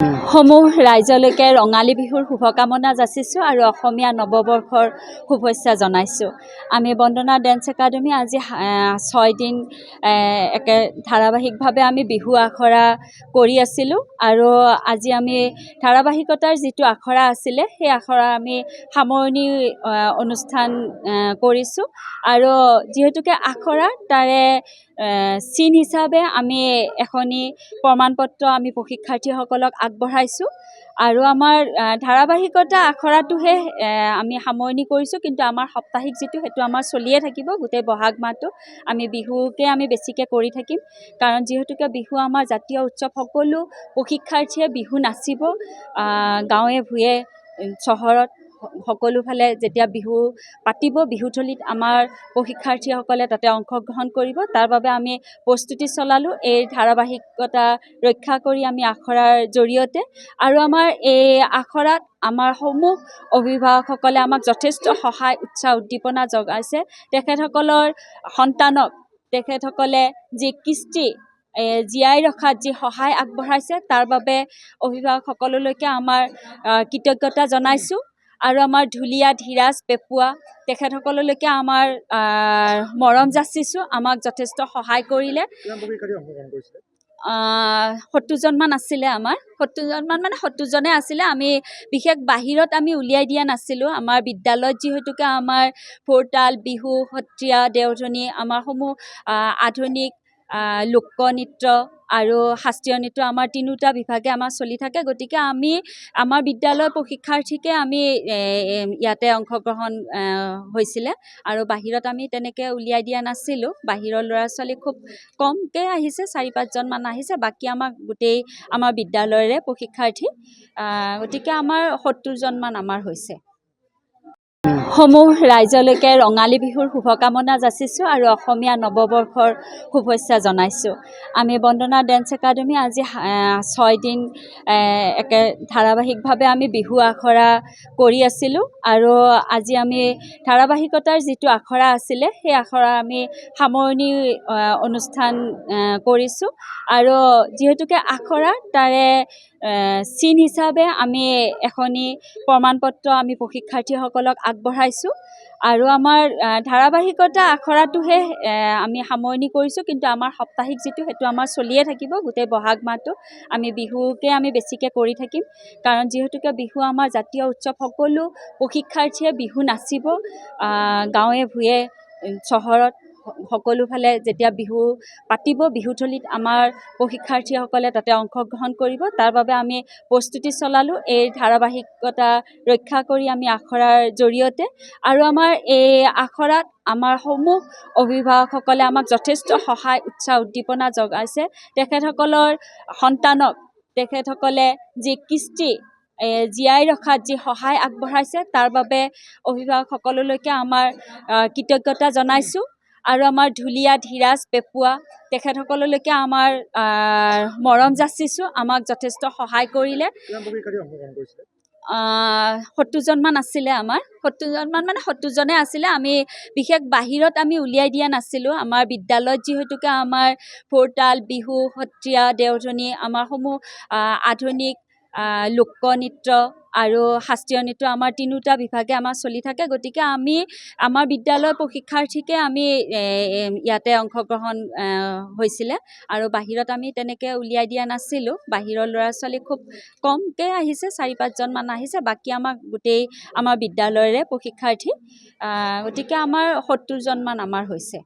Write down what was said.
সমূহ ৰাইজলৈকে ৰঙালী বিহুৰ শুভকামনা যাচিছোঁ আৰু অসমীয়া নৱবৰ্ষৰ শুভেচ্ছা জনাইছোঁ। আমি বন্দনা ডেন্স একাডেমি আজি 6 দিন একে ধাৰাবাহিকভাৱে আমি বিহু আখৰা কৰি আছিলোঁ আৰু আজি আমি ধাৰাবাহিকতাৰ যিটো আখৰা আছিলে সেই আখৰা আমি সামৰণি অনুষ্ঠান কৰিছোঁ আৰু যিহেতুকে আখৰা তাৰে চিন হিচাপে আমি এখনি প্ৰমাণপত্ৰ আমি প্ৰশিক্ষাৰ্থীসকলক আগবঢ়াইছোঁ আৰু আমাৰ ধাৰাবাহিকতা আখৰাটোহে আমি সামৰণি কৰিছোঁ, কিন্তু আমাৰ সাপ্তাহিক যিটো সেইটো আমাৰ চলিয়ে থাকিব গোটেই বহাগ মাহটো। আমি বিহুকে আমি বেছিকৈ কৰি থাকিম, কাৰণ যিহেতুকে বিহু আমাৰ জাতীয় উৎসৱ। সকলো প্ৰশিক্ষাৰ্থীয়ে বিহু নাচিব, গাঁৱে ভূঞে চহৰত সকলোফালে যেতিয়া বিহু পাতিব, বিহুথলীত আমাৰ প্ৰশিক্ষাৰ্থীসকলে তাতে অংশগ্ৰহণ কৰিব। তাৰ বাবে আমি প্ৰস্তুতি চলালোঁ এই ধাৰাবাহিকতা ৰক্ষা কৰি আমি আখৰাৰ জৰিয়তে। আৰু আমাৰ এই আখৰাত আমাৰ সমূহ অভিভাৱকসকলে আমাক যথেষ্ট সহায় উৎসাহ উদ্দীপনা যোগাইছে। তেখেতসকলৰ সন্তানক তেখেতসকলে যি কৃষ্টি জীয়াই ৰখাত যি সহায় আগবঢ়াইছে তাৰ বাবে অভিভাৱকসকললৈকে আমাৰ কৃতজ্ঞতা জনাইছোঁ। আৰু আমাৰ ঢুলীয়া ধীৰাজ পেপুৱা তেখেতসকললৈকে আমাৰ মৰম যাচিছোঁ। আমাক যথেষ্ট সহায় কৰিলে। 70জনমান আছিলে, আমাৰ 70জনমান মানে 70জনে আছিলে। আমি বিশেষ বাহিৰত আমি উলিয়াই দিয়া নাছিলোঁ। আমাৰ বিদ্যালয়ত যিহেতুকে আমাৰ ভোৰতাল, বিহু, সত্ৰীয়া, দেওধনী, আমাৰ সমূহ আধুনিক লোকনৃত্য আৰু শাস্ত্ৰীয় নৃত্য আমাৰ তিনিওটা বিভাগে আমাৰ চলি থাকে। গতিকে আমি আমাৰ বিদ্যালয়ৰ প্ৰশিক্ষাৰ্থীকে আমি ইয়াতে অংশগ্ৰহণ হৈছিলে আৰু বাহিৰত আমি তেনেকৈ উলিয়াই দিয়া নাছিলোঁ। বাহিৰৰ ল'ৰা ছোৱালী খুব কমকৈ আহিছে, 4-5জনমান আহিছে, বাকী আমাক গোটেই আমাৰ বিদ্যালয়ৰে প্ৰশিক্ষাৰ্থী। গতিকে আমাৰ 70জনমান আমাৰ হৈছে। সমূহ ৰাইজলৈকে ৰঙালী বিহুৰ শুভকামনা যাচিছোঁ আৰু অসমীয়া নৱবৰ্ষৰ শুভেচ্ছা জনাইছোঁ। আমি বন্দনা ডেন্স একাডেমি আজি 6 দিন একে ধাৰাবাহিকভাৱে আমি বিহু আখৰা কৰি আছিলোঁ আৰু আজি আমি ধাৰাবাহিকতাৰ যিটো আখৰা আছিলে সেই আখৰা আমি সামৰণি অনুষ্ঠান কৰিছোঁ আৰু যিহেতুকে আখৰা তাৰে চিন হিচাপে আমি এখনি প্ৰমাণপত্ৰ আমি প্ৰশিক্ষাৰ্থীসকলক আগবঢ়াইছোঁ আৰু আমাৰ ধাৰাবাহিকতা আখৰাটোহে আমি সামৰণি কৰিছোঁ, কিন্তু আমাৰ সাপ্তাহিক যিটো সেইটো আমাৰ চলিয়ে থাকিব গোটেই বহাগ মাহটো। আমি বিহুকে আমি বেছিকৈ কৰি থাকিম, কাৰণ যিহেতুকে বিহু আমাৰ জাতীয় উৎসৱ। সকলো প্ৰশিক্ষাৰ্থীয়ে বিহু নাচিব, গাঁৱে ভূঞে চহৰত সকলোফালে যেতিয়া বিহু পাতিব, বিহুথলীত আমাৰ প্ৰশিক্ষাৰ্থীসকলে তাতে অংশগ্ৰহণ কৰিব। তাৰ বাবে আমি প্ৰস্তুতি চলালোঁ এই ধাৰাবাহিকতা ৰক্ষা কৰি আমি আখৰাৰ জৰিয়তে। আৰু আমাৰ এই আখৰাত আমাৰ সমূহ অভিভাৱকসকলে আমাক যথেষ্ট সহায় উৎসাহ উদ্দীপনা যোগাইছে। তেখেতসকলৰ সন্তানক তেখেতসকলে যি কৃষ্টি জীয়াই ৰখাত যি সহায় আগবঢ়াইছে তাৰ বাবে অভিভাৱকসকললৈকে আমাৰ কৃতজ্ঞতা জনাইছোঁ। আৰু আমাৰ ঢুলীয়া ধীৰাজ পেপুৱা তেখেতসকললৈকে আমাৰ মৰম যাচিছোঁ। আমাক যথেষ্ট সহায় কৰিলে। 70জনমান আছিলে, আমাৰ 70জনমান মানে 70জনে আছিলে। আমি বিশেষ বাহিৰত আমি উলিয়াই দিয়া নাছিলোঁ। আমাৰ বিদ্যালয়ত যিহেতুকে আমাৰ ভোৰতাল, বিহু, সত্ৰীয়া, দেওধনী, আমাৰ সমূহ আধুনিক লোকনৃত্য আৰু শাস্ত্ৰীয় নৃত্য আমাৰ তিনিওটা বিভাগে আমাৰ চলি থাকে। গতিকে আমি আমাৰ বিদ্যালয়ৰ প্ৰশিক্ষাৰ্থীকে আমি ইয়াতে অংশগ্ৰহণ হৈছিলে আৰু বাহিৰত আমি তেনেকৈ উলিয়াই দিয়া নাছিলোঁ। বাহিৰৰ ল'ৰা ছোৱালী খুব কমকৈ আহিছে, 4-5জনমান আহিছে, বাকী আমাক গোটেই আমাৰ বিদ্যালয়ৰে প্ৰশিক্ষাৰ্থী। গতিকে আমাৰ 70জনমান আমাৰ হৈছে।